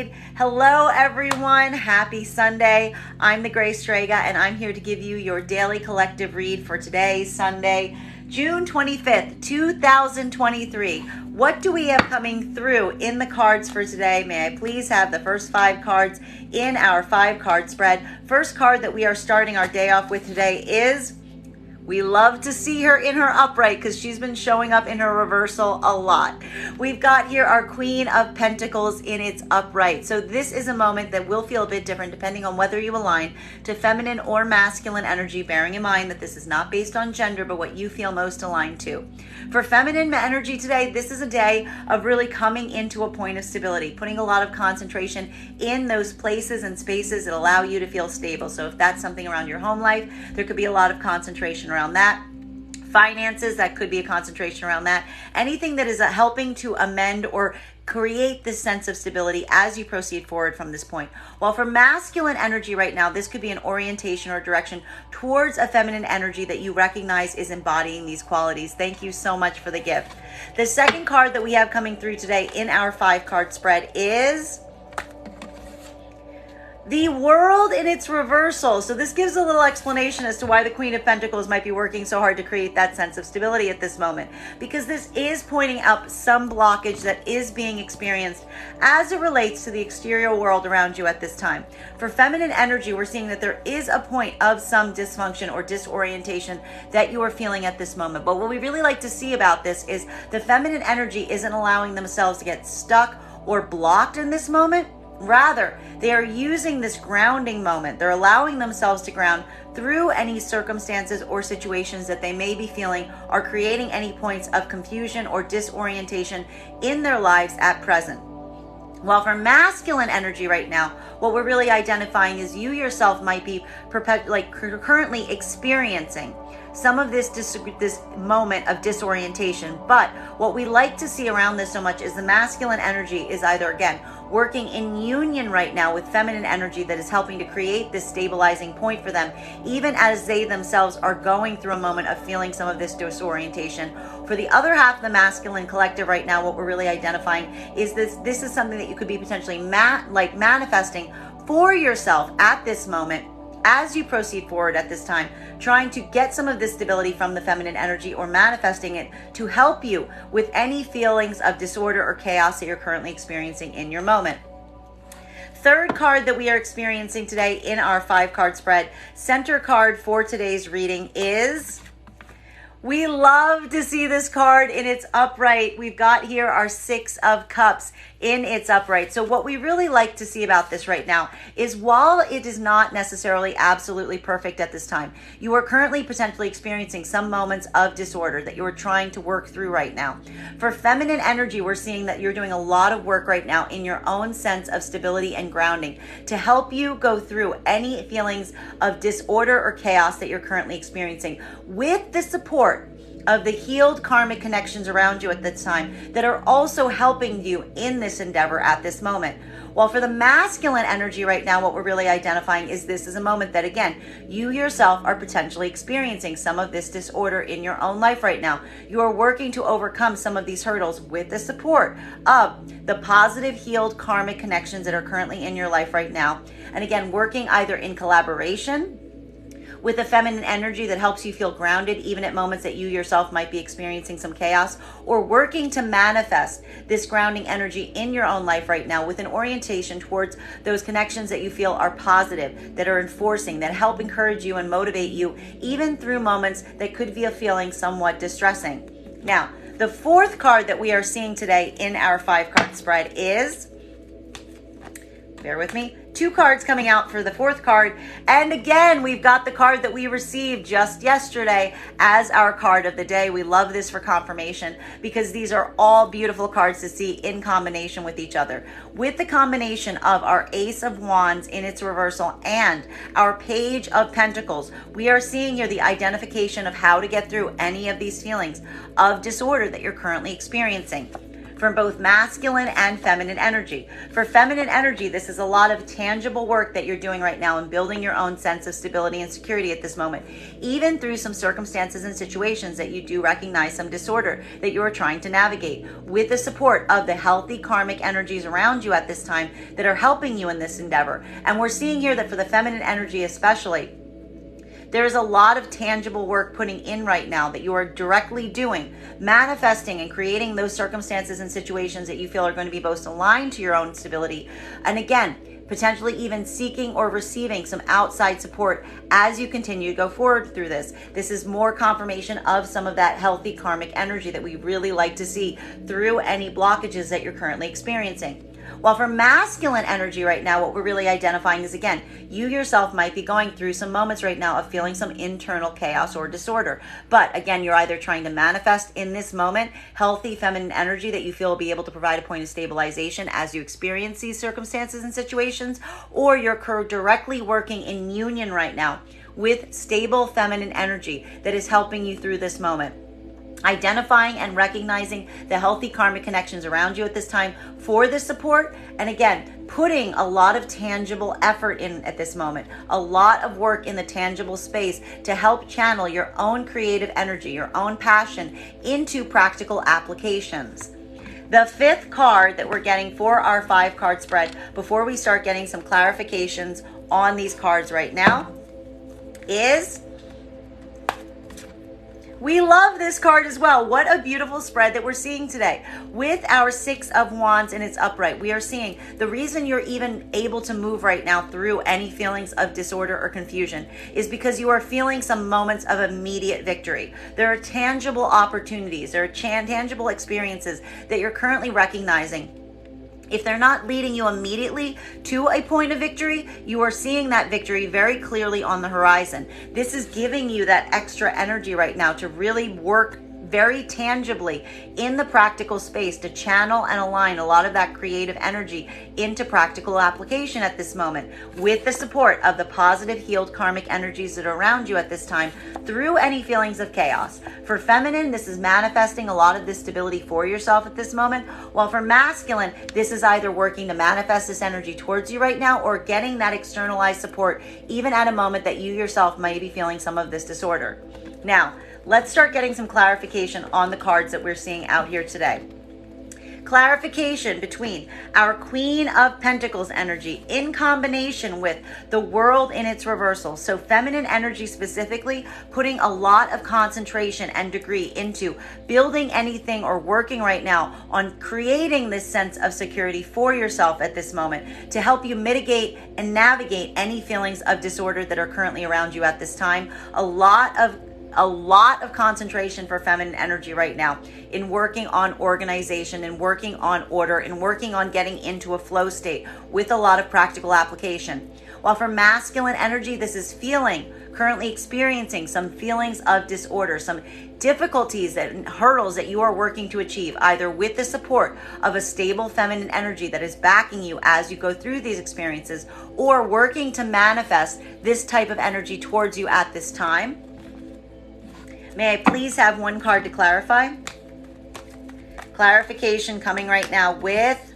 read. Hello everyone, happy Sunday. I'm the Gray Strega and I'm here to give you your daily collective read for today, Sunday, June 25th, 2023. What do we have coming through in the cards for today? May I please have the first 5 cards in our 5-card spread. First card that we are starting our day off with today is, we love to see her in her upright because she's been showing up in her reversal a lot. We've got here our Queen of Pentacles in its upright. So this is a moment that will feel a bit different depending on whether you align to feminine or masculine energy, bearing in mind that this is not based on gender, but what you feel most aligned to. For feminine energy today, this is a day of really coming into a point of stability, putting a lot of concentration in those places and spaces that allow you to feel stable. So if that's something around your home life, there could be a lot of concentration around that. Finances, that could be a concentration around that. Anything that is helping to amend or create this sense of stability as you proceed forward from this point. While for masculine energy right now, this could be an orientation or direction towards a feminine energy that you recognize is embodying these qualities. Thank you so much for the gift. The second card that we have coming through today in our 5-card spread is the World in its reversal. So this gives a little explanation as to why the Queen of Pentacles might be working so hard to create that sense of stability at this moment, because this is pointing out some blockage that is being experienced as it relates to the exterior world around you at this time. For feminine energy, we're seeing that there is a point of some dysfunction or disorientation that you are feeling at this moment. But what we really like to see about this is the feminine energy isn't allowing themselves to get stuck or blocked in this moment. Rather, they are using this grounding moment. They're allowing themselves to ground through any circumstances or situations that they may be feeling are creating any points of confusion or disorientation in their lives at present. While for masculine energy right now, what we're really identifying is you yourself might be currently experiencing some of this moment of disorientation. But what we like to see around this so much is the masculine energy is either, again, working in union right now with feminine energy that is helping to create this stabilizing point for them, even as they themselves are going through a moment of feeling some of this disorientation. For the other half of the masculine collective right now, what we're really identifying is this is something that you could be potentially manifesting for yourself at this moment as you proceed forward at this time, trying to get some of this stability from the feminine energy or manifesting it to help you with any feelings of disorder or chaos that you're currently experiencing in your moment. Third card that we are experiencing today in our 5-card spread, center card for today's reading is, we love to see this card in its upright. We've got here our 6 of Cups in its upright. So what we really like to see about this right now is, while it is not necessarily absolutely perfect at this time, you are currently potentially experiencing some moments of disorder that you are trying to work through right now. For feminine energy, we're seeing that you're doing a lot of work right now in your own sense of stability and grounding to help you go through any feelings of disorder or chaos that you're currently experiencing, with the support of the healed karmic connections around you at this time that are also helping you in this endeavor at this moment. While for the masculine energy right now, what we're really identifying is this is a moment that, again, you yourself are potentially experiencing some of this disorder in your own life right now. You are working to overcome some of these hurdles with the support of the positive healed karmic connections that are currently in your life right now. And again, working either in collaboration with a feminine energy that helps you feel grounded even at moments that you yourself might be experiencing some chaos, or working to manifest this grounding energy in your own life right now with an orientation towards those connections that you feel are positive, that are enforcing, that help encourage you and motivate you even through moments that could be feeling somewhat distressing. Now, the 4th card that we are seeing today in our 5-card spread is, bear with me, 2 cards coming out for the 4th card. And again, we've got the card that we received just yesterday as our card of the day. We love this for confirmation because these are all beautiful cards to see in combination with each other. With the combination of our Ace of Wands in its reversal and our Page of Pentacles, we are seeing here the identification of how to get through any of these feelings of disorder that you're currently experiencing. for both masculine and feminine energy. For feminine energy, this is a lot of tangible work that you're doing right now in building your own sense of stability and security at this moment, even through some circumstances and situations that you do recognize some disorder that you are trying to navigate, with the support of the healthy karmic energies around you at this time that are helping you in this endeavor. And we're seeing here that for the feminine energy especially, there is a lot of tangible work putting in right now that you are directly doing, manifesting and creating those circumstances and situations that you feel are going to be most aligned to your own stability. And again, potentially even seeking or receiving some outside support as you continue to go forward through this. This is more confirmation of some of that healthy karmic energy that we really like to see through any blockages that you're currently experiencing. While for masculine energy right now, what we're really identifying is, again, you yourself might be going through some moments right now of feeling some internal chaos or disorder. But again, you're either trying to manifest in this moment healthy feminine energy that you feel will be able to provide a point of stabilization as you experience these circumstances and situations, or you're directly working in union right now with stable feminine energy that is helping you through this moment. Identifying and recognizing the healthy karmic connections around you at this time for the support. And again, putting a lot of tangible effort in at this moment, a lot of work in the tangible space to help channel your own creative energy, your own passion into practical applications. The fifth card that we're getting for our 5-card spread, before we start getting some clarifications on these cards right now, is... we love this card as well. What a beautiful spread that we're seeing today. With our 6 of Wands in its upright, we are seeing the reason you're even able to move right now through any feelings of disorder or confusion is because you are feeling some moments of immediate victory. There are tangible opportunities, there are tangible experiences that you're currently recognizing. If they're not leading you immediately to a point of victory, you are seeing that victory very clearly on the horizon. This is giving you that extra energy right now to really work very tangibly in the practical space to channel and align a lot of that creative energy into practical application at this moment, with the support of the positive healed karmic energies that are around you at this time through any feelings of chaos. For feminine, this is manifesting a lot of this stability for yourself at this moment, while for masculine, this is either working to manifest this energy towards you right now or getting that externalized support even at a moment that you yourself might be feeling some of this disorder. Now, let's start getting some clarification on the cards that we're seeing out here today. Clarification between our Queen of Pentacles energy in combination with the World in its reversal. So feminine energy specifically putting a lot of concentration and degree into building anything or working right now on creating this sense of security for yourself at this moment to help you mitigate and navigate any feelings of disorder that are currently around you at this time. A lot of concentration for feminine energy right now in working on organization and working on order and working on getting into a flow state with a lot of practical application. While for masculine energy, this is currently experiencing some feelings of disorder, some difficulties and hurdles that you are working to achieve, either with the support of a stable feminine energy that is backing you as you go through these experiences, or working to manifest this type of energy towards you at this time. May I please have one card to clarify? Clarification coming right now with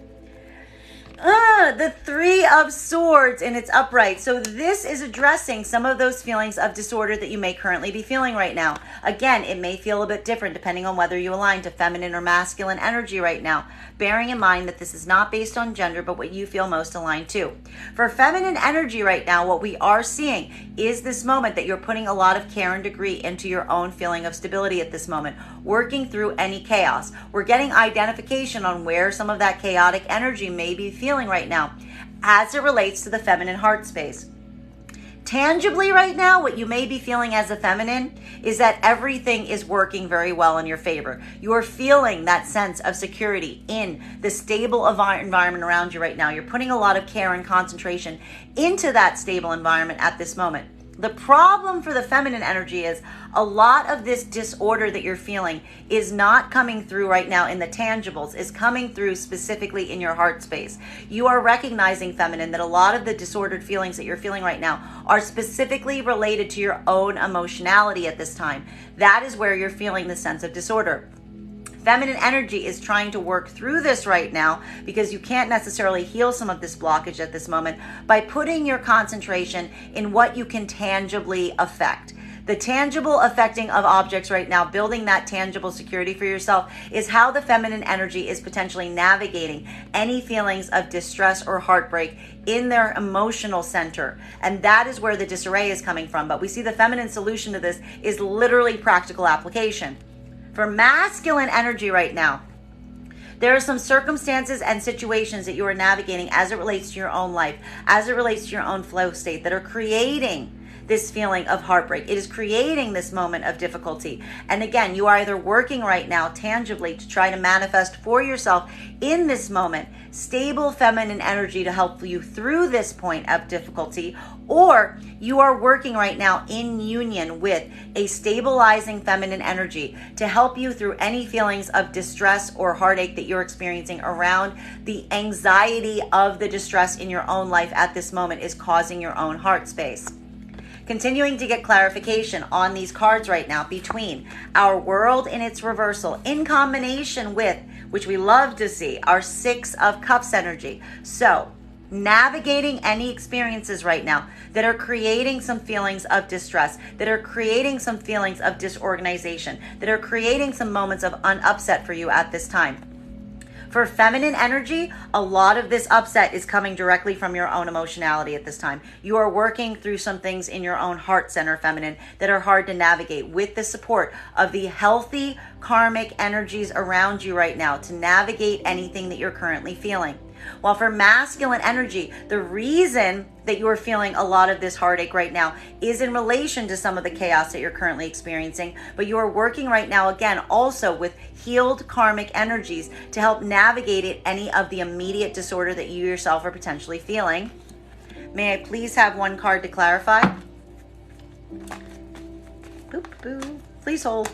the 3 of Swords in its upright. So this is addressing some of those feelings of disorder that you may currently be feeling right now. Again, it may feel a bit different depending on whether you align to feminine or masculine energy right now, bearing in mind that this is not based on gender, but what you feel most aligned to. For feminine energy right now, what we are seeing is this moment that you're putting a lot of care and degree into your own feeling of stability at this moment, working through any chaos. We're getting identification on where some of that chaotic energy may be feeling right now as it relates to the feminine heart space. Tangibly right now, what you may be feeling as a feminine is that everything is working very well in your favor. You are feeling that sense of security in the stable environment around you right now. You're putting a lot of care and concentration into that stable environment at this moment. The problem for the feminine energy is a lot of this disorder that you're feeling is not coming through right now in the tangibles, is coming through specifically in your heart space. You are recognizing, feminine, that a lot of the disordered feelings that you're feeling right now are specifically related to your own emotionality at this time. That is where you're feeling the sense of disorder. Feminine energy is trying to work through this right now because you can't necessarily heal some of this blockage at this moment by putting your concentration in what you can tangibly affect. The tangible affecting of objects right now, building that tangible security for yourself, is how the feminine energy is potentially navigating any feelings of distress or heartbreak in their emotional center. And that is where the disarray is coming from. But we see the feminine solution to this is literally practical application. For masculine energy right now, there are some circumstances and situations that you are navigating as it relates to your own life, as it relates to your own flow state, that are creating this feeling of heartbreak. It is creating this moment of difficulty. And again, you are either working right now tangibly to try to manifest for yourself in this moment stable feminine energy to help you through this point of difficulty, or you are working right now in union with a stabilizing feminine energy to help you through any feelings of distress or heartache that you're experiencing around the anxiety of the distress in your own life at this moment is causing your own heart space. Continuing to get clarification on these cards right now between our world in its reversal in combination with, which we love to see, our Six of Cups energy. So navigating any experiences right now that are creating some feelings of distress, that are creating some feelings of disorganization, that are creating some moments of upset for you at this time. For feminine energy, a lot of this upset is coming directly from your own emotionality at this time. You are working through some things in your own heart center, feminine, that are hard to navigate with the support of the healthy karmic energies around you right now to navigate anything that you're currently feeling. While for masculine energy, the reason that you are feeling a lot of this heartache right now is in relation to some of the chaos that you're currently experiencing, but you are working right now, again, also with healed karmic energies to help navigate it, any of the immediate disorder that you yourself are potentially feeling. May I please have one card to clarify? Boop, boop. Please hold.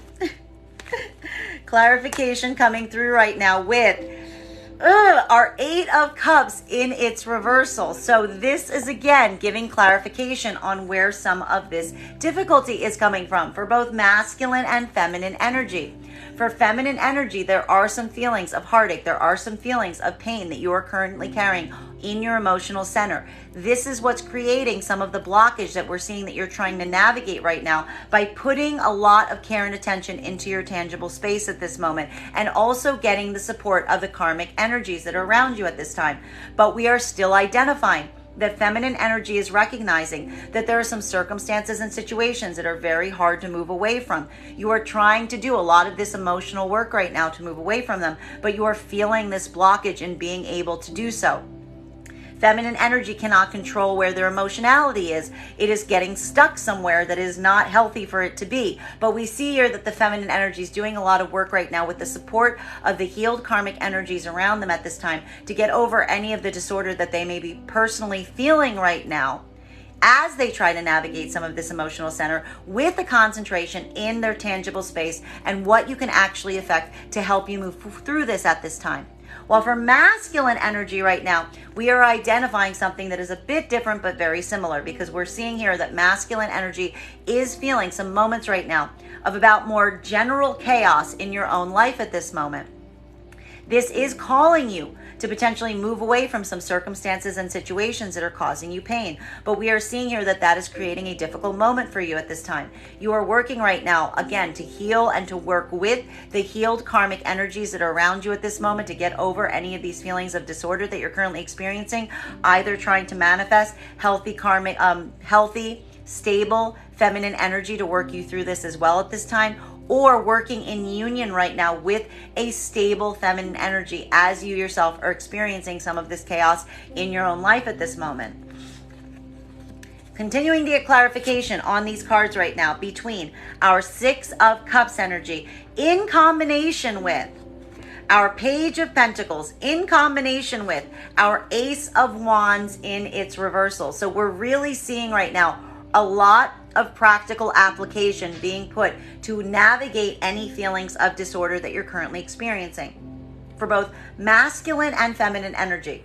Clarification coming through right now with our Eight of Cups in its reversal. So this is again giving clarification on where some of this difficulty is coming from for both masculine and feminine energy. For feminine energy, there are some feelings of heartache. There are some feelings of pain that you are currently carrying in your emotional center. This is what's creating some of the blockage that we're seeing that you're trying to navigate right now by putting a lot of care and attention into your tangible space at this moment, and also getting the support of the karmic energies that are around you at this time. But we are still identifying that feminine energy is recognizing that there are some circumstances and situations that are very hard to move away from. You are trying to do a lot of this emotional work right now to move away from them, but you are feeling this blockage in being able to do so. Feminine energy cannot control where their emotionality is. It is getting stuck somewhere that is not healthy for it to be. But we see here that the feminine energy is doing a lot of work right now with the support of the healed karmic energies around them at this time to get over any of the disorder that they may be personally feeling right now, as they try to navigate some of this emotional center with a concentration in their tangible space and what you can actually affect to help you move through this at this time. While for masculine energy right now, we are identifying something that is a bit different but very similar, because we're seeing here that masculine energy is feeling some moments right now of about more general chaos in your own life at this moment. This is calling you to potentially move away from some circumstances and situations that are causing you pain. But we are seeing here that that is creating a difficult moment for you at this time. You are working right now, again, to heal and to work with the healed karmic energies that are around you at this moment to get over any of these feelings of disorder that you're currently experiencing, either trying to manifest healthy karmic, stable feminine energy to work you through this as well at this time, or working in union right now with a stable feminine energy as you yourself are experiencing some of this chaos in your own life at this moment. Continuing to get clarification on these cards right now between our Six of Cups energy in combination with our Page of Pentacles in combination with our Ace of Wands in its reversal. So we're really seeing right now a lot of practical application being put to navigate any feelings of disorder that you're currently experiencing for both masculine and feminine energy.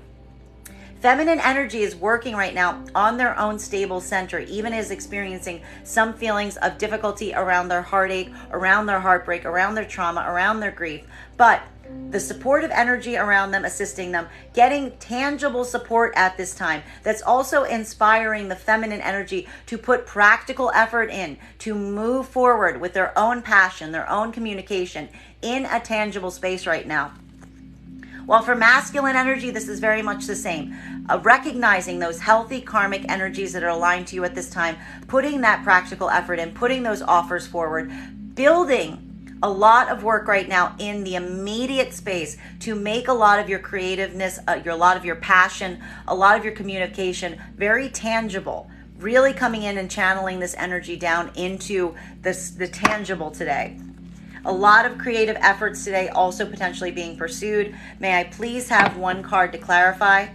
Feminine energy is working right now on their own stable center, even is experiencing some feelings of difficulty around their heartache, around their heartbreak, around their trauma, around their grief. But the supportive energy around them, assisting them, getting tangible support at this time. That's also inspiring the feminine energy to put practical effort in, to move forward with their own passion, their own communication in a tangible space right now. While for masculine energy, this is very much the same. Recognizing those healthy karmic energies that are aligned to you at this time, putting that practical effort in, putting those offers forward, building a lot of work right now in the immediate space to make a lot of your creativeness, a lot of your passion, a lot of your communication very tangible. Really coming in and channeling this energy down into the tangible today. A lot of creative efforts today also potentially being pursued. May I please have one card to clarify?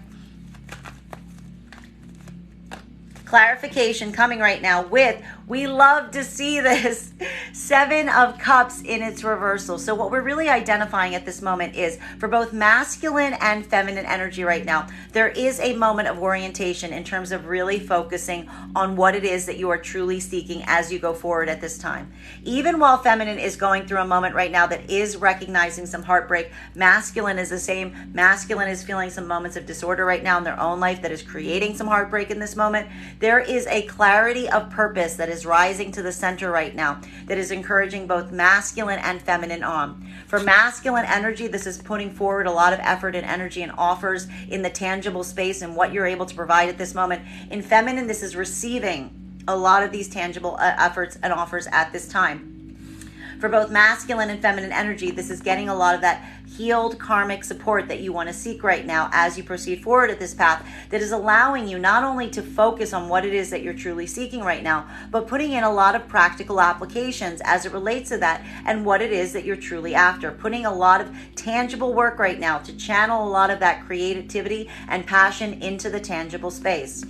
Clarification coming right now with, we love to see this, 7 of Cups in its reversal. So what we're really identifying at this moment is for both masculine and feminine energy right now, there is a moment of orientation in terms of really focusing on what it is that you are truly seeking as you go forward at this time. Even while feminine is going through a moment right now that is recognizing some heartbreak, masculine is the same. Masculine is feeling some moments of disorder right now in their own life that is creating some heartbreak in this moment. There is a clarity of purpose that is rising to the center right now that is encouraging both masculine and feminine on. For masculine energy, this is putting forward a lot of effort and energy and offers in the tangible space and what you're able to provide at this moment. In feminine, this is receiving a lot of these tangible efforts and offers at this time. For both masculine and feminine energy, this is getting a lot of that healed karmic support that you want to seek right now as you proceed forward at this path, that is allowing you not only to focus on what it is that you're truly seeking right now, but putting in a lot of practical applications as it relates to that and what it is that you're truly after. Putting a lot of tangible work right now to channel a lot of that creativity and passion into the tangible space.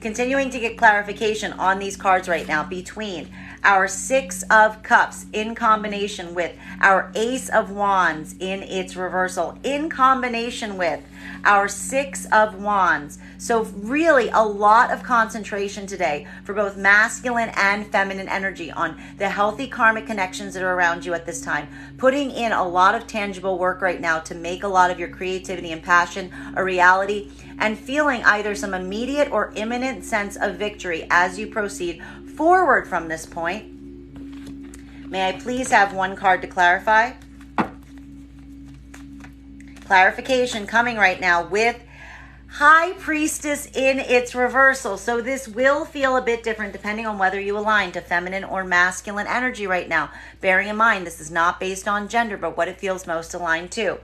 Continuing to get clarification on these cards right now between our 6 of Cups in combination with our Ace of Wands in its reversal, in combination with our 6 of Wands. So really a lot of concentration today for both masculine and feminine energy on the healthy karmic connections that are around you at this time. Putting in a lot of tangible work right now to make a lot of your creativity and passion a reality, and feeling either some immediate or imminent sense of victory as you proceed forward from this point. May I please have one card to clarify? Clarification coming right now with High Priestess in its reversal. So this will feel a bit different depending on whether you align to feminine or masculine energy right now. Bearing in mind, this is not based on gender, but what it feels most aligned to.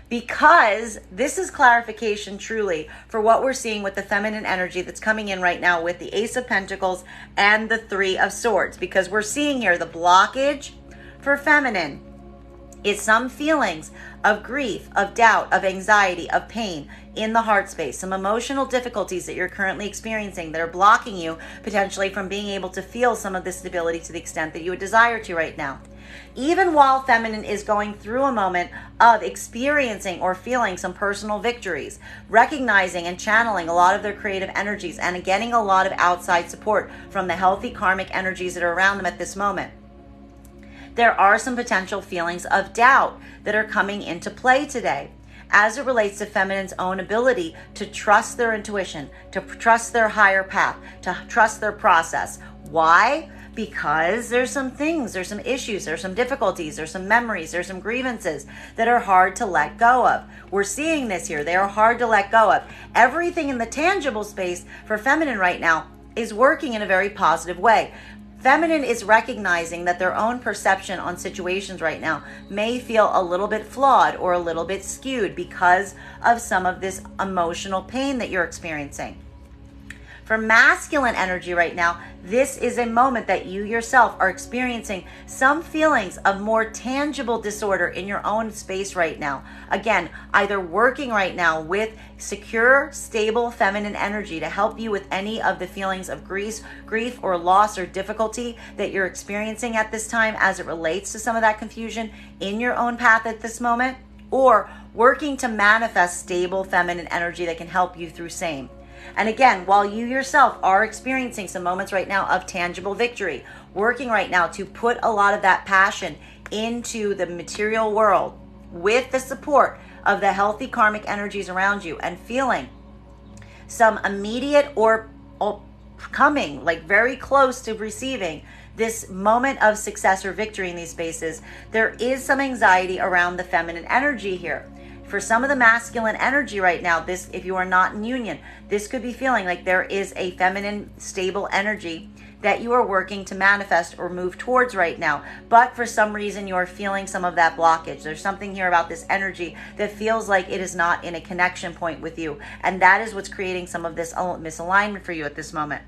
Because this is clarification truly for what we're seeing with the feminine energy that's coming in right now with the Ace of Pentacles and the 3 of Swords. Because we're seeing here the blockage for feminine is some feelings of grief, of doubt, of anxiety, of pain in the heart space, some emotional difficulties that you're currently experiencing that are blocking you potentially from being able to feel some of this stability to the extent that you would desire to right now. Even while feminine is going through a moment of experiencing or feeling some personal victories, recognizing and channeling a lot of their creative energies and getting a lot of outside support from the healthy karmic energies that are around them at this moment, there are some potential feelings of doubt that are coming into play today as it relates to feminine's own ability to trust their intuition, to trust their higher path, to trust their process. Why? Because there's some things, there's some issues, there's some difficulties, there's some memories, there's some grievances that are hard to let go of. We're seeing this here. They are hard to let go of. Everything in the tangible space for feminine right now is working in a very positive way. Feminine is recognizing that their own perception on situations right now may feel a little bit flawed or a little bit skewed because of some of this emotional pain that you're experiencing. For masculine energy right now, this is a moment that you yourself are experiencing some feelings of more tangible disorder in your own space right now. Again, either working right now with secure, stable feminine energy to help you with any of the feelings of grief or loss or difficulty that you're experiencing at this time as it relates to some of that confusion in your own path at this moment. or working to manifest stable feminine energy that can help you through same. And again, while you yourself are experiencing some moments right now of tangible victory, working right now to put a lot of that passion into the material world with the support of the healthy karmic energies around you, and feeling some immediate or coming like very close to receiving this moment of success or victory in these spaces, there is some anxiety around the feminine energy here. For some of the masculine energy right now, this, if you are not in union, this could be feeling like there is a feminine stable energy that you are working to manifest or move towards right now. But for some reason, you are feeling some of that blockage. There's something here about this energy that feels like it is not in a connection point with you. And that is what's creating some of this misalignment for you at this moment.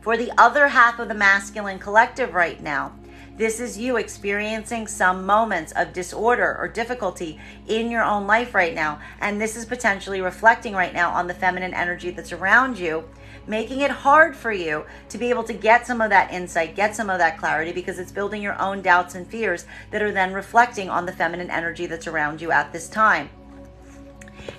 For the other half of the masculine collective right now, this is you experiencing some moments of disorder or difficulty in your own life right now. And this is potentially reflecting right now on the feminine energy that's around you, making it hard for you to be able to get some of that insight, get some of that clarity, because it's building your own doubts and fears that are then reflecting on the feminine energy that's around you at this time.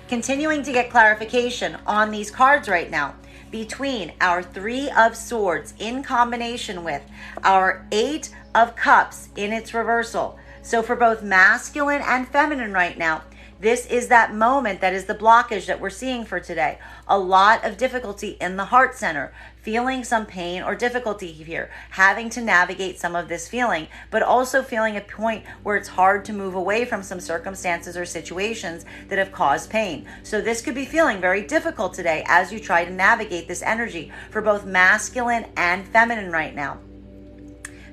Continuing to get clarification on these cards right now, between our 3 of Swords in combination with our 8 of Cups in its reversal. So for both masculine and feminine right now, this is that moment that is the blockage that we're seeing for today. A lot of difficulty in the heart center, feeling some pain or difficulty here, having to navigate some of this feeling, but also feeling a point where it's hard to move away from some circumstances or situations that have caused pain. So this could be feeling very difficult today as you try to navigate this energy for both masculine and feminine right now.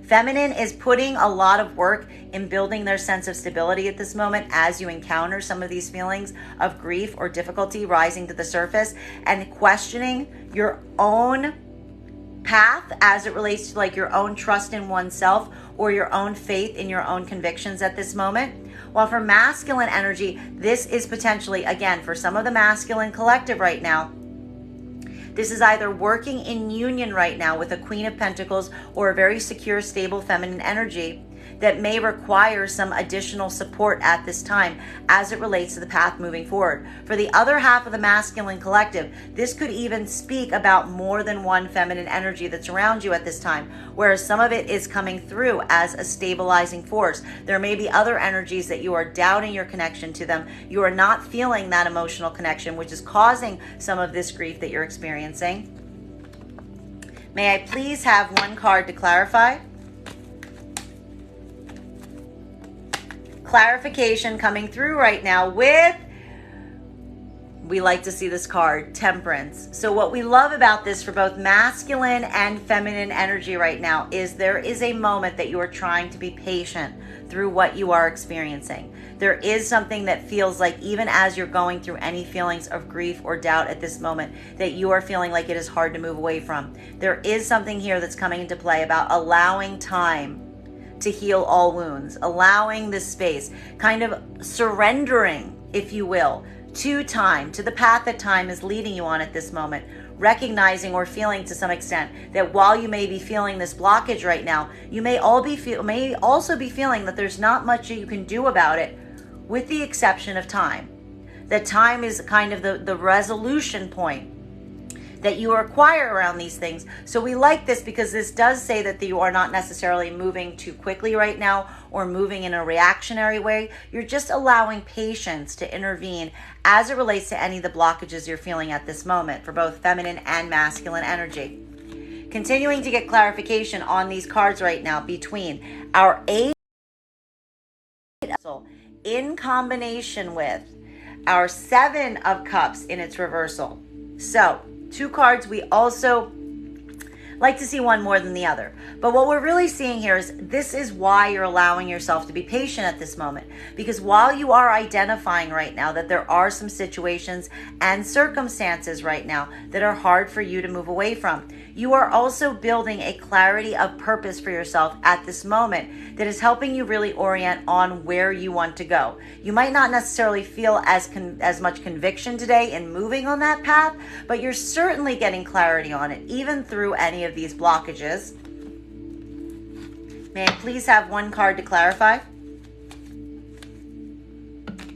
Feminine is putting a lot of work in building their sense of stability at this moment as you encounter some of these feelings of grief or difficulty rising to the surface, and questioning your own path as it relates to like your own trust in oneself or your own faith in your own convictions at this moment. While for masculine energy, this is potentially, again, for some of the masculine collective right now, this is either working in union right now with a Queen of Pentacles or a very secure, stable feminine energy that may require some additional support at this time as it relates to the path moving forward. For the other half of the masculine collective, this could even speak about more than one feminine energy that's around you at this time, whereas some of it is coming through as a stabilizing force. There may be other energies that you are doubting your connection to them. You are not feeling that emotional connection, which is causing some of this grief that you're experiencing. May I please have one card to clarify? Clarification coming through right now with, we like to see this card, Temperance. So what we love about this for both masculine and feminine energy right now is there is a moment that you are trying to be patient through what you are experiencing. There is something that feels like even as you're going through any feelings of grief or doubt at this moment that you are feeling like it is hard to move away from. There is something here that's coming into play about allowing time to heal all wounds, allowing this space, kind of surrendering, if you will, to time, to the path that time is leading you on at this moment, recognizing or feeling to some extent that while you may be feeling this blockage right now, you may also be feeling that there's not much you can do about it, with the exception of time. That time is kind of the resolution point that you acquire around these things. So we like this because this does say that you are not necessarily moving too quickly right now or moving in a reactionary way. You're just allowing patience to intervene as it relates to any of the blockages you're feeling at this moment for both feminine and masculine energy. Continuing to get clarification on these cards right now between our 8 in combination with our 7 of Cups in its reversal. So 2 cards we also like to see one more than the other. But what we're really seeing here is this is why you're allowing yourself to be patient at this moment. Because while you are identifying right now that there are some situations and circumstances right now that are hard for you to move away from, you are also building a clarity of purpose for yourself at this moment that is helping you really orient on where you want to go. You might not necessarily feel as much conviction today in moving on that path, but you're certainly getting clarity on it, even through any of these blockages. May I please have one card to clarify?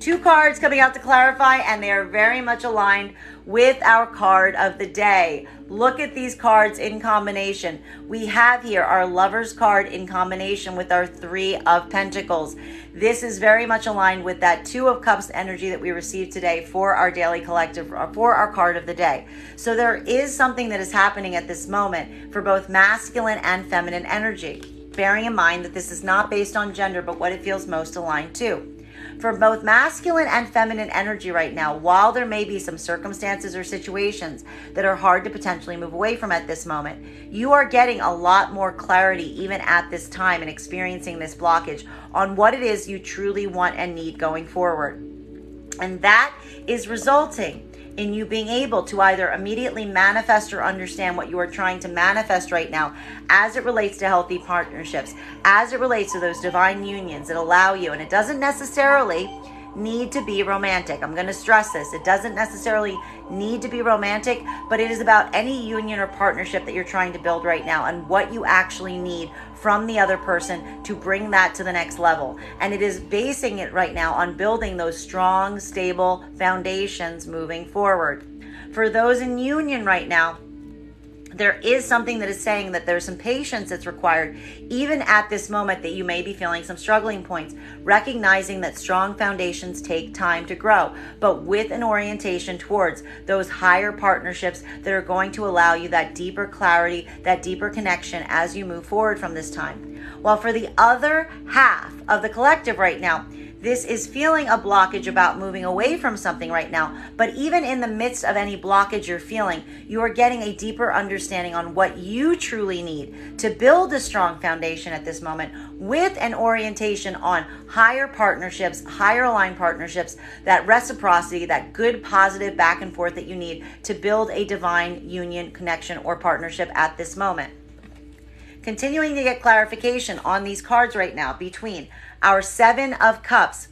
2 cards coming out to clarify, and they are very much aligned with our card of the day. Look at these cards in combination. We have here our Lover's card in combination with our 3 of Pentacles. This is very much aligned with that 2 of Cups energy that we received today for our daily collective, for our card of the day. So there is something that is happening at this moment for both masculine and feminine energy, bearing in mind that this is not based on gender, but what it feels most aligned to. For both masculine and feminine energy right now, while there may be some circumstances or situations that are hard to potentially move away from at this moment, you are getting a lot more clarity even at this time and experiencing this blockage on what it is you truly want and need going forward. And that is resulting in you being able to either immediately manifest or understand what you are trying to manifest right now as it relates to healthy partnerships, as it relates to those divine unions that allow you. And it doesn't necessarily need to be romantic. I'm going to stress this. It doesn't necessarily need to be romantic, but it is about any union or partnership that you're trying to build right now and what you actually need from the other person to bring that to the next level. And it is basing it right now on building those strong, stable foundations moving forward. For those in union right now, there is something that is saying that there's some patience that's required, even at this moment that you may be feeling some struggling points, recognizing that strong foundations take time to grow, but with an orientation towards those higher partnerships that are going to allow you that deeper clarity, that deeper connection as you move forward from this time. While for the other half of the collective right now, this is feeling a blockage about moving away from something right now. But even in the midst of any blockage you're feeling, you are getting a deeper understanding on what you truly need to build a strong foundation at this moment, with an orientation on higher partnerships, higher aligned partnerships, that reciprocity, that good positive back and forth that you need to build a divine union, connection, or partnership at this moment. Continuing to get clarification on these cards right now between our 7 of Cups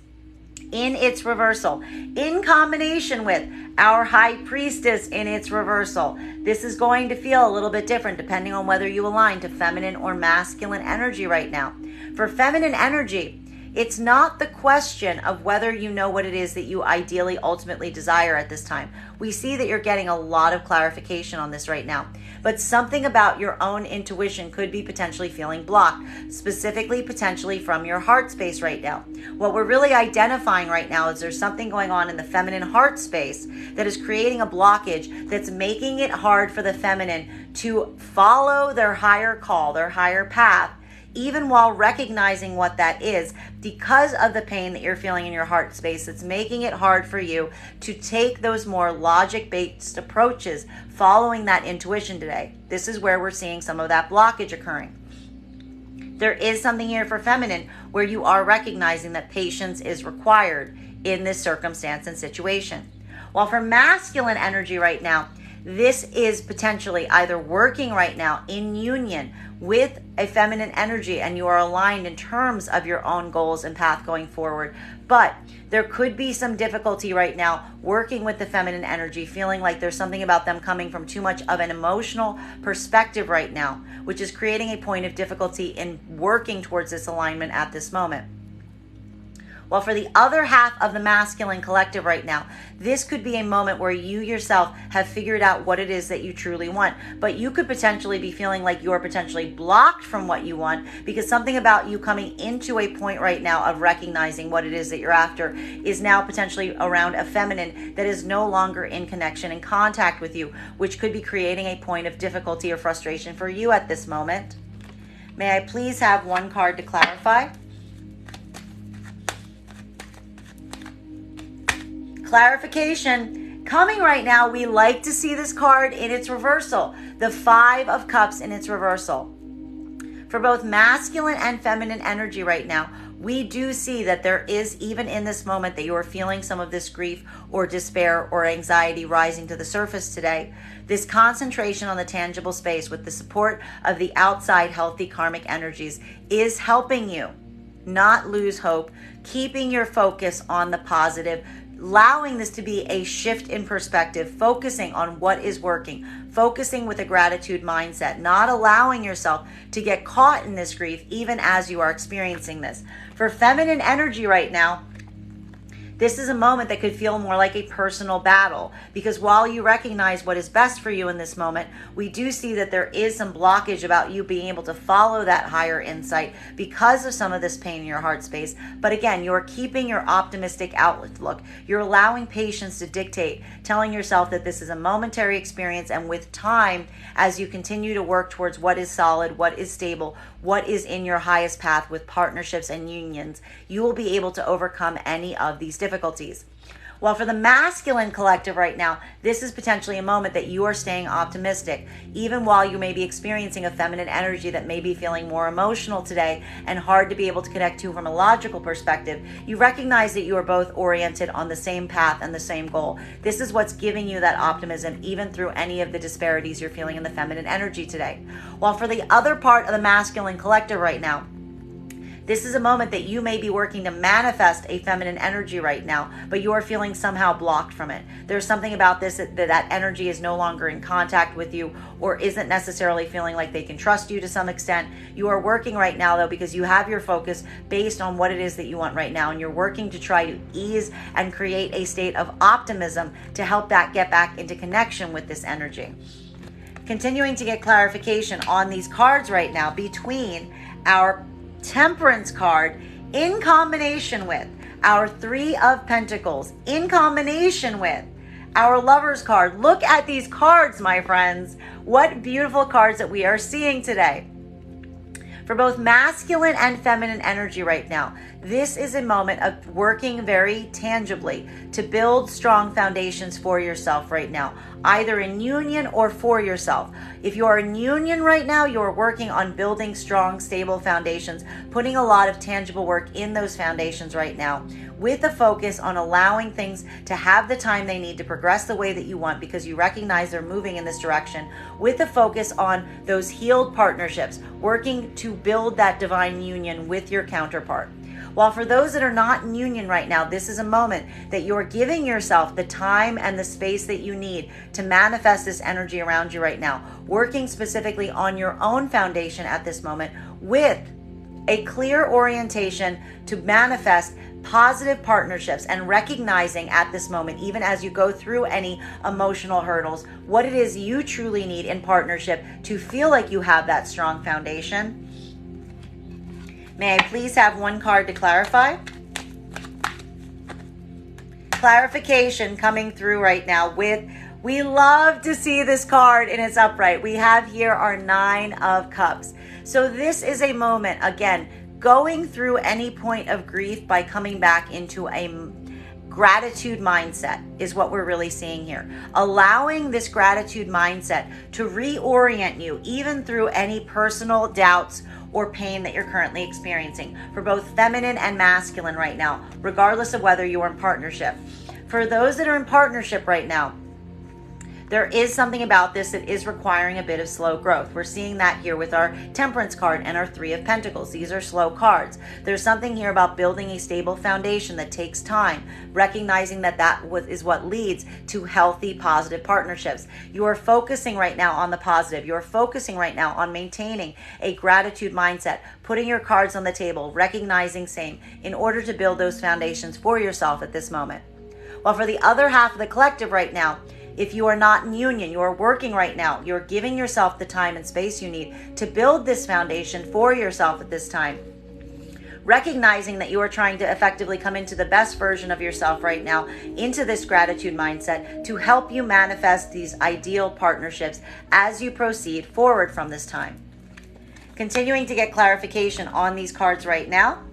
in its reversal, in combination with our High Priestess in its reversal. This is going to feel a little bit different depending on whether you align to feminine or masculine energy right now. For feminine energy, it's not the question of whether you know what it is that you ideally ultimately desire at this time. We see that you're getting a lot of clarification on this right now, but something about your own intuition could be potentially feeling blocked, specifically potentially from your heart space right now. What we're really identifying right now is there's something going on in the feminine heart space that is creating a blockage that's making it hard for the feminine to follow their higher call, their higher path, even while recognizing what that is, because of the pain that you're feeling in your heart space. It's making it hard for you to take those more logic-based approaches following that intuition today. This is where we're seeing some of that blockage occurring. There is something here for feminine where you are recognizing that patience is required in this circumstance and situation. While for masculine energy right now, this is potentially either working right now in union with a feminine energy and you are aligned in terms of your own goals and path going forward. But there could be some difficulty right now working with the feminine energy, feeling like there's something about them coming from too much of an emotional perspective right now, which is creating a point of difficulty in working towards this alignment at this moment. Well, for the other half of the masculine collective right now, this could be a moment where you yourself have figured out what it is that you truly want. But you could potentially be feeling like you're potentially blocked from what you want because something about you coming into a point right now of recognizing what it is that you're after is now potentially around a feminine that is no longer in connection and contact with you, which could be creating a point of difficulty or frustration for you at this moment. May I please have one card to clarify? Clarification coming right now. We like to see this card in its reversal, the 5 of Cups in its reversal. For both masculine and feminine energy right now, we do see that there is, even in this moment, that you are feeling some of this grief or despair or anxiety rising to the surface today. This concentration on the tangible space with the support of the outside healthy karmic energies is helping you not lose hope, keeping your focus on the positive, allowing this to be a shift in perspective, focusing on what is working, focusing with a gratitude mindset, not allowing yourself to get caught in this grief even as you are experiencing this. For feminine energy right now, This is a moment that could feel more like a personal battle, because while you recognize what is best for you in this moment, we do see that there is some blockage about you being able to follow that higher insight because of some of this pain in your heart space. But again, you're keeping your optimistic outlook. You're allowing patience to dictate, telling yourself that this is a momentary experience, and with time, as you continue to work towards what is solid, what is stable, what is in your highest path with partnerships and unions, you will be able to overcome any of these difficulties. While for the masculine collective right now, this is potentially a moment that you are staying optimistic, even while you may be experiencing a feminine energy that may be feeling more emotional today and hard to be able to connect to from a logical perspective. You recognize that you are both oriented on the same path and the same goal. This is what's giving you that optimism, even through any of the disparities you're feeling in the feminine energy today. While for the other part of the masculine collective right now, this is a moment that you may be working to manifest a feminine energy right now, but you are feeling somehow blocked from it. There's something about this that energy is no longer in contact with you, or isn't necessarily feeling like they can trust you to some extent. You are working right now, though, because you have your focus based on what it is that you want right now, and you're working to try to ease and create a state of optimism to help that get back into connection with this energy. Continuing to get clarification on these cards right now between our Temperance card in combination with our Three of Pentacles, in combination with our Lovers card. Look at these cards, my friends. What beautiful cards that we are seeing today. For both masculine and feminine energy right now, this is a moment of working very tangibly to build strong foundations for yourself right now, either in union or for yourself. If you are in union right now, you are working on building strong, stable foundations, putting a lot of tangible work in those foundations right now, with a focus on allowing things to have the time they need to progress the way that you want, because you recognize they're moving in this direction, with a focus on those healed partnerships, working to build that divine union with your counterpart. While for those that are not in union right now, this is a moment that you're giving yourself the time and the space that you need to manifest this energy around you right now, working specifically on your own foundation at this moment with a clear orientation to manifest positive partnerships, and recognizing at this moment, even as you go through any emotional hurdles, what it is you truly need in partnership to feel like you have that strong foundation. May I please have one card to clarify? Clarification coming through right now with, we love to see this card in its upright. We have here our Nine of Cups. So this is a moment, again, going through any point of grief by coming back into a gratitude mindset is what we're really seeing here. Allowing this gratitude mindset to reorient you, even through any personal doubts or pain that you're currently experiencing, for both feminine and masculine right now, regardless of whether you are in partnership. For those that are in partnership right now, there is something about this that is requiring a bit of slow growth. We're seeing that here with our Temperance card and our Three of Pentacles. These are slow cards. There's something here about building a stable foundation that takes time, recognizing that is what leads to healthy, positive partnerships. You are focusing right now on the positive. You're focusing right now on maintaining a gratitude mindset, putting your cards on the table, recognizing same, in order to build those foundations for yourself at this moment. While for the other half of the collective right now, if you are not in union, you are working right now, you're giving yourself the time and space you need to build this foundation for yourself at this time. Recognizing that you are trying to effectively come into the best version of yourself right now, into this gratitude mindset to help you manifest these ideal partnerships as you proceed forward from this time. Continuing to get clarification on these cards right now,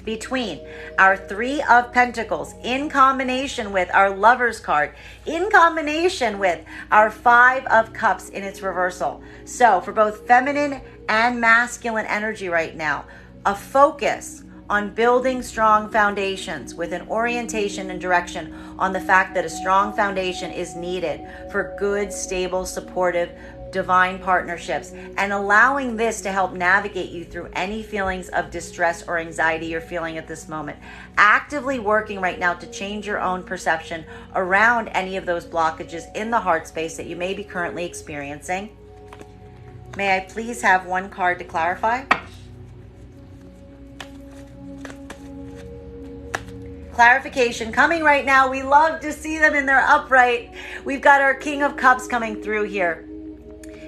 between our Three of Pentacles in combination with our Lovers card, in combination with our Five of Cups in its reversal. So for both feminine and masculine energy right now, a focus on building strong foundations with an orientation and direction on the fact that a strong foundation is needed for good, stable, supportive, divine partnerships, and allowing this to help navigate you through any feelings of distress or anxiety you're feeling at this moment. Actively working right now to change your own perception around any of those blockages in the heart space that you may be currently experiencing. May I please have one card to clarify? clarification coming right now. We love to see them in their upright. We've got our King of Cups coming through here.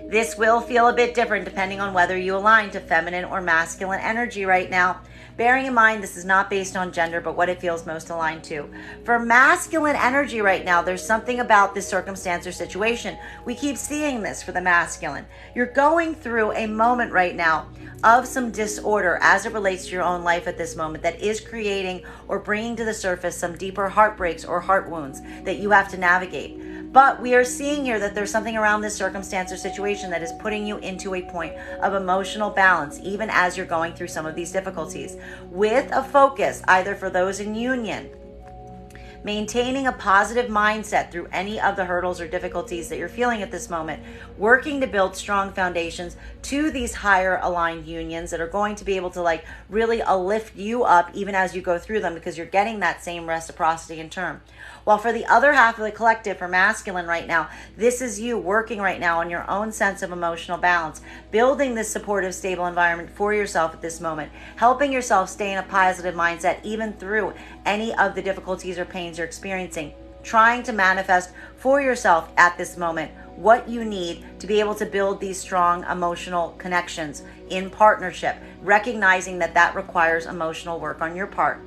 This will feel a bit different depending on whether you align to feminine or masculine energy right now. Bearing in mind, this is not based on gender, but what it feels most aligned to. For masculine energy right now, there's something about this circumstance or situation. We keep seeing this for the masculine. You're going through a moment right now of some disorder as it relates to your own life at this moment that is creating or bringing to the surface some deeper heartbreaks or heart wounds that you have to navigate. But we are seeing here that there's something around this circumstance or situation that is putting you into a point of emotional balance, even as you're going through some of these difficulties, with a focus either for those in union, maintaining a positive mindset through any of the hurdles or difficulties that you're feeling at this moment, working to build strong foundations to these higher aligned unions that are going to be able to really lift you up even as you go through them, because you're getting that same reciprocity in turn. While for the other half of the collective, for masculine right now, this is you working right now on your own sense of emotional balance, building this supportive, stable environment for yourself at this moment, helping yourself stay in a positive mindset even through any of the difficulties or pains you're experiencing, trying to manifest for yourself at this moment what you need to be able to build these strong emotional connections in partnership, recognizing that that requires emotional work on your part.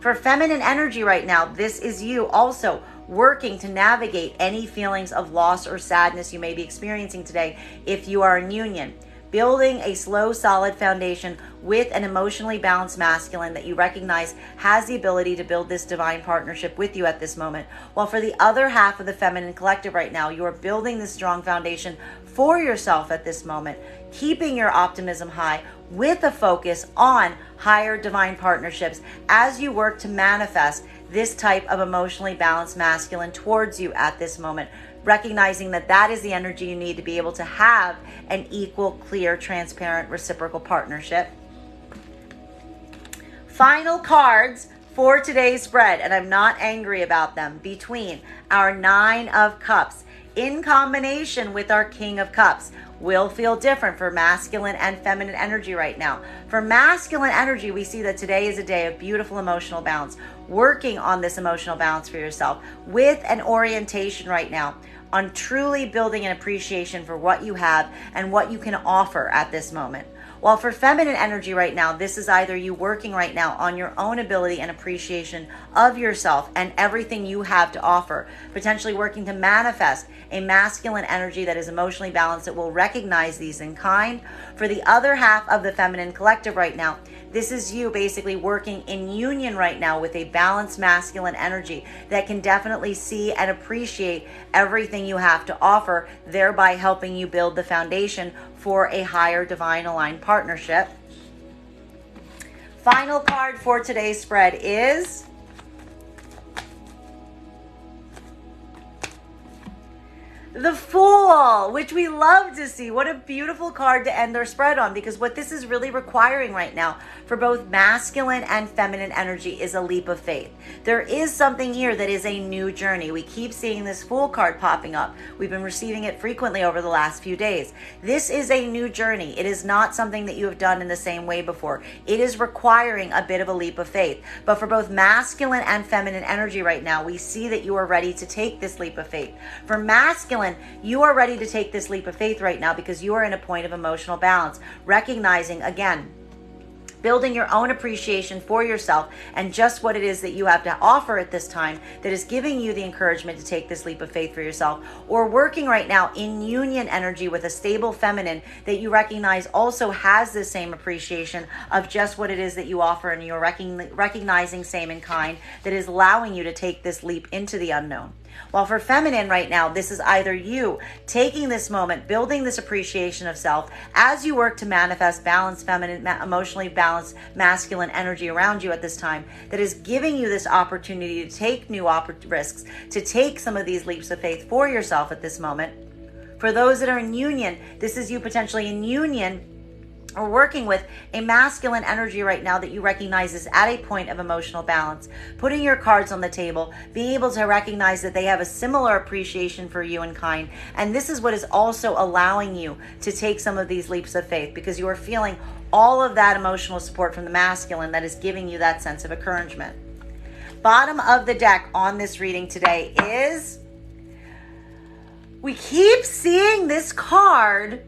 For feminine energy right now, this is you also working to navigate any feelings of loss or sadness you may be experiencing today if you are in union. Building a slow, solid foundation with an emotionally balanced masculine that you recognize has the ability to build this divine partnership with you at this moment. While for the other half of the feminine collective right now, you are building this strong foundation for yourself at this moment, keeping your optimism high with a focus on higher divine partnerships as you work to manifest this type of emotionally balanced masculine towards you at this moment, recognizing that that is the energy you need to be able to have an equal, clear, transparent, reciprocal partnership. Final cards for today's spread, and I'm not angry about them, between our Nine of Cups in combination with our King of Cups will feel different for masculine and feminine energy right now. For masculine energy, we see that today is a day of beautiful emotional balance, working on this emotional balance for yourself with an orientation right now on truly building an appreciation for what you have and what you can offer at this moment. While for feminine energy right now, this is either you working right now on your own ability and appreciation of yourself and everything you have to offer, potentially working to manifest a masculine energy that is emotionally balanced that will recognize these in kind. For the other half of the feminine collective right now, this is you basically working in union right now with a balanced masculine energy that can definitely see and appreciate everything you have to offer, thereby helping you build the foundation for a higher divine aligned partnership. Final card for today's spread is the Fool, which we love to see. What a beautiful card to end our spread on, because what this is really requiring right now for both masculine and feminine energy is a leap of faith. There is something here that is a new journey. We keep seeing this Fool card popping up. We've been receiving it frequently over the last few days. This is a new journey. It is not something that you have done in the same way before. It is requiring a bit of a leap of faith. But for both masculine and feminine energy right now, we see that you are ready to take this leap of faith. For masculine, you are ready to take this leap of faith right now because you are in a point of emotional balance, recognizing, again, building your own appreciation for yourself and just what it is that you have to offer at this time that is giving you the encouragement to take this leap of faith for yourself, or working right now in union energy with a stable feminine that you recognize also has the same appreciation of just what it is that you offer, and you're recognizing same in kind that is allowing you to take this leap into the unknown. While for feminine right now, this is either you taking this moment, building this appreciation of self as you work to manifest balanced feminine, emotionally balanced masculine energy around you at this time that is giving you this opportunity to take new risks, to take some of these leaps of faith for yourself at this moment. For those that are in union, this is you potentially in union or working with a masculine energy right now that you recognize is at a point of emotional balance, putting your cards on the table, being able to recognize that they have a similar appreciation for you in kind. And this is what is also allowing you to take some of these leaps of faith, because you are feeling all of that emotional support from the masculine that is giving you that sense of encouragement. Bottom of the deck on this reading today is, we keep seeing this card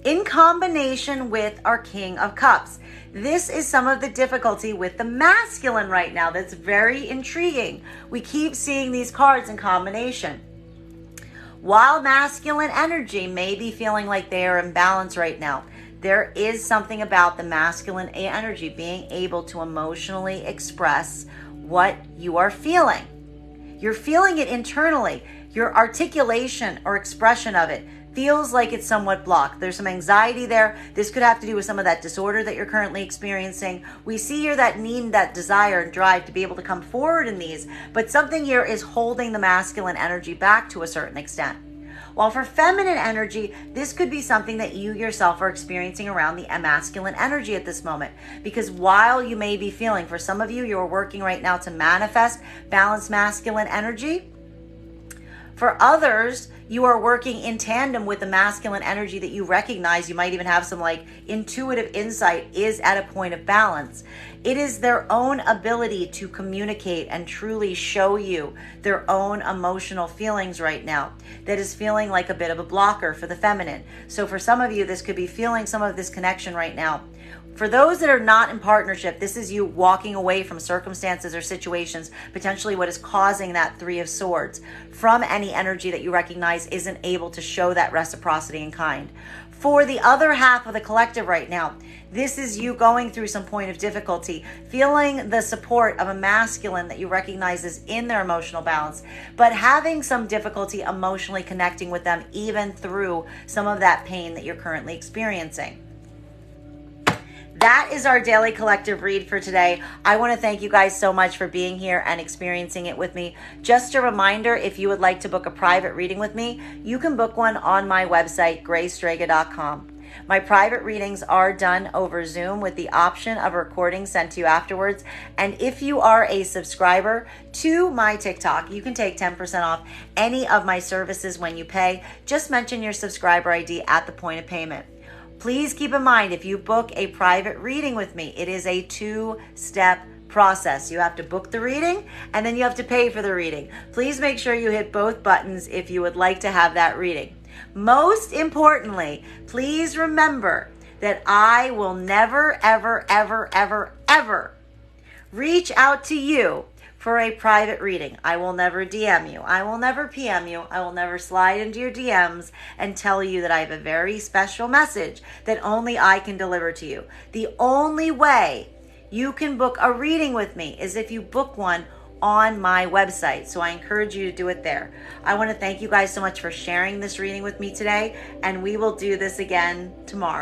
in combination with our King of Cups. This is some of the difficulty with the masculine right now that's very intriguing. We keep seeing these cards in combination. While masculine energy may be feeling like they are in balance right now, there is something about the masculine energy being able to emotionally express what you are feeling. You're feeling it internally. Your articulation or expression of it feels like it's somewhat blocked. There's some anxiety there. This could have to do with some of that disorder that you're currently experiencing. We see here that need, that desire and drive to be able to come forward in these, but something here is holding the masculine energy back to a certain extent. While for feminine energy, this could be something that you yourself are experiencing around the masculine energy at this moment. Because while you may be feeling, for some of you, you're working right now to manifest balanced masculine energy. For others, you are working in tandem with the masculine energy that you recognize. You might even have some like intuitive insight is at a point of balance. It is their own ability to communicate and truly show you their own emotional feelings right now that is feeling like a bit of a blocker for the feminine. So for some of you, this could be feeling some of this connection right now. For those that are not in partnership, this is you walking away from circumstances or situations, potentially what is causing that Three of Swords, from any energy that you recognize isn't able to show that reciprocity in kind. For the other half of the collective right now, this is you going through some point of difficulty, feeling the support of a masculine that you recognize is in their emotional balance, but having some difficulty emotionally connecting with them even through some of that pain that you're currently experiencing. That is our daily collective read for today. I want to thank you guys so much for being here and experiencing it with me. Just a reminder, if you would like to book a private reading with me, you can book one on my website, graystrega.com. My private readings are done over Zoom with the option of a recording sent to you afterwards. And if you are a subscriber to my TikTok, you can take 10% off any of my services when you pay. Just mention your subscriber ID at the point of payment. Please keep in mind, if you book a private reading with me, it is a 2-step process. You have to book the reading and then you have to pay for the reading. Please make sure you hit both buttons if you would like to have that reading. Most importantly, please remember that I will never, ever, ever, ever, ever reach out to you for a private reading. I will never DM you. I will never PM you. I will never slide into your DMs and tell you that I have a very special message that only I can deliver to you. The only way you can book a reading with me is if you book one on my website. So I encourage you to do it there. I want to thank you guys so much for sharing this reading with me today, and we will do this again tomorrow.